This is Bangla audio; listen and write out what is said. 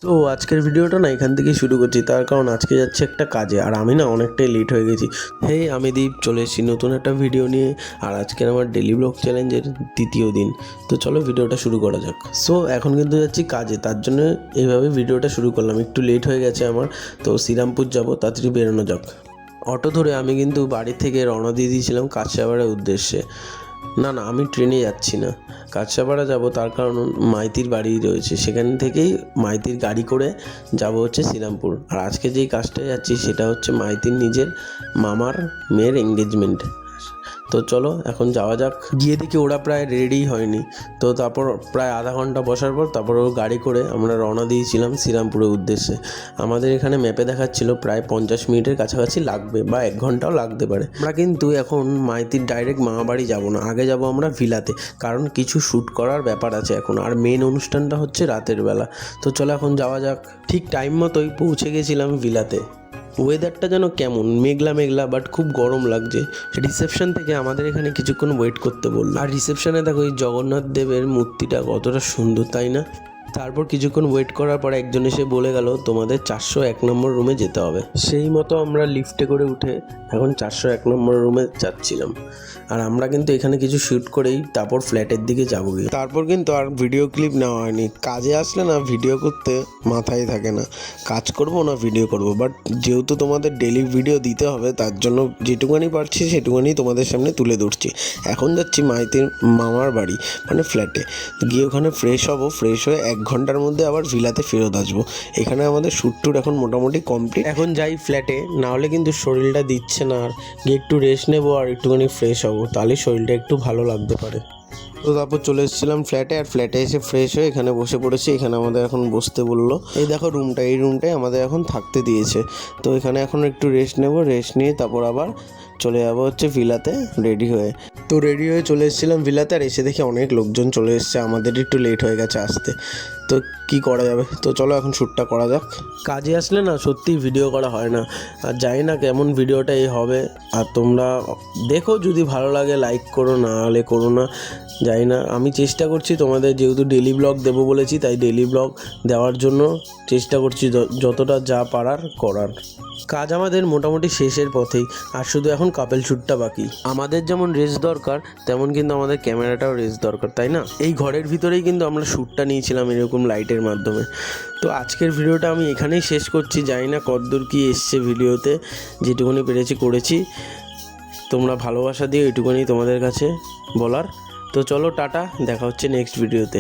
তো আজকের ভিডিওটা না এখান থেকেই শুরু করছি, তার কারণ আজকে যাচ্ছে একটা কাজে আর আমি না অনেকটাই লেট হয়ে গেছি। হেই, আমি দীপ চলে এসেছি নতুন একটা ভিডিও নিয়ে। আর আজকের আমার ডেলি ব্লগ চ্যালেঞ্জের দ্বিতীয় দিন। তো চলো ভিডিওটা শুরু করা যাক। সো এখন কিন্তু যাচ্ছি কাজে, তার জন্য এইভাবে ভিডিওটা শুরু করলাম। একটু লেট হয়ে গেছে আমার, তো শ্রীরামপুর যাবো, তাড়াতাড়ি বেরোনো যাক। অটো ধরে আমি কিন্তু বাড়ি থেকে রওনা দিয়ে দিয়েছিলাম কাছড়াপাড়ার উদ্দেশ্যে। না, আমি ট্রেনে যাচ্ছি না, কাছড়াপাড়া যাব, তার কারণ মাইতির বাড়ি রয়েছে, সেখান থেকেই মাইতির গাড়ি করে যাব হচ্ছে শ্রীরামপুর। আর আজকে যেই কাজটায় যাচ্ছি সেটা হচ্ছে মাইতির নিজের মামার মেয়ের এঙ্গেজমেন্ট। তো চলো এখন যাওয়া যাক। গিয়ে দেখি ওরা প্রায় রেডি হয়নি। তো তারপর প্রায় আধা ঘন্টা বসার পর তারপর ও গাড়ি করে আমরা রওনা দিয়েছিলাম শ্রীরামপুরের উদ্দেশ্যে। আমাদের এখানে ম্যাপে দেখাচ্ছিল প্রায় 50 মিনিটের কাছাকাছি লাগবে, বা 1 ঘন্টাও লাগতে পারে। আমরা কিন্তু এখন মাইতির ডাইরেক্ট মামা বাড়ি যাবো না, আগে যাব আমরা ভিলাতে, কারণ কিছু শ্যুট করার ব্যাপার আছে এখন। আর মেন অনুষ্ঠানটা হচ্ছে রাতের বেলা। তো চলো এখন যাওয়া যাক। ঠিক টাইম মতোই পৌঁছে গেছিলাম ভিলাতে। ওয়েদারটা যেন কেমন মেঘলা মেঘলা, বাট খুব গরম লাগছে। রিসেপশন থেকে আমাদের এখানে কিছুক্ষণ ওয়েট করতে বললো। আর রিসেপশনে দেখো এই জগন্নাথ দেবের মূর্তিটা কতটা সুন্দর, তাই না? তারপর কিছুক্ষণ ওয়েট করার পর একজন এসে বলে গেল তোমাদের 401 নম্বর রুমে যেতে হবে। সেই মতো আমরা লিফটে করে উঠে এখন 401 নম্বর রুমে যাচ্ছিলাম। আর আমরা কিন্তু এখানে কিছু শ্যুট করেই তারপর ফ্ল্যাটের দিকে যাবো গিয়ে। তারপর কিন্তু আর ভিডিও ক্লিপ নেওয়া হয়নি। কাজে আসলে না ভিডিও করতে মাথায় থাকে না, কাজ করব না ভিডিও করব। বাট যেহেতু তোমাদের ডেলি ভিডিও দিতে হবে, তার জন্য যেটুকুনি পারছি সেটুকুনি তোমাদের সামনে তুলে ধরছি। এখন যাচ্ছি মাইতির মামার বাড়ি, মানে ফ্ল্যাটে গিয়ে ওখানে ফ্রেশ হব। ফ্রেশ হয়ে 1 ঘন্টার মধ্যে আবার ভিলাতে ফেরত আসবো। এখানে আমাদের শ্যুট টুট এখন মোটামুটি কমপ্লিট। এখন যাই ফ্ল্যাটে, না হলে কিন্তু শরীরটা দিচ্ছে না। আর গিয়ে একটু রেস্ট নেবো আর একটুখানি ফ্রেশ হবো, তাহলে শরীরটা একটু ভালো লাগতে পারে। তো তারপর চলে এসেছিলাম ফ্ল্যাটে, আর ফ্ল্যাটে এসে ফ্রেশ হয়ে এখানে বসে পড়েছি। এখানে আমাদের এখন বসতে বললো। এই দেখো রুমটা, এই রুমটাই আমাদের এখন থাকতে দিয়েছে। তো এখানে এখন একটু রেস্ট নেব, রেস্ট নিয়ে তারপর আবার চলে যাবো হচ্ছে ভিলাতে রেডি হয়ে। তো রেডি হয়ে চলে এসেছিলাম ভিলাতে, আর এসে দেখি অনেক লোকজন চলে এসছে। আমাদের একটু লেট হয়ে গেছে আসতে, তো কি করা যাবে। তো চলো এখন শ্যুটটা করা যাক। কাজে আসলে না সত্যিই ভিডিও করা হয় না, আর জানি না কেমন ভিডিওটা এই হবে। আর তোমরা দেখো, যদি ভালো লাগে লাইক করো, না হলে করো না, জানি না। আমি চেষ্টা করছি তোমাদের, যেহেতু ডেলি ব্লগ দেবো বলেছি, তাই ডেলি ব্লগ দেওয়ার জন্য চেষ্টা করছি যতটা যা পারার করার। কাজ আমাদের মোটামুটি শেষের পথেই, আর শুধু এখন কাপেল শ্যুটটা বাকি। আমাদের যেমন রেস্ট দরকার, তেমন কিন্তু আমাদের ক্যামেরাটাও রেস্ট দরকার, তাই না? এই ঘরের ভিতরেই কিন্তু আমরা শ্যুটটা নিয়েছিলাম এরকম লাইটের মাধ্যমে। তো আজকের ভিডিওটা আমি এখানেই শেষ করছি। জানি না কতদূর কী এসছে ভিডিওতে, যেটুকুনি পেরেছি করেছি। তোমরা ভালোবাসা দিয়ে এইটুকুনি তোমাদের কাছে বলার। তো চলো টাটা, দেখা হচ্ছে নেক্সট ভিডিওতে।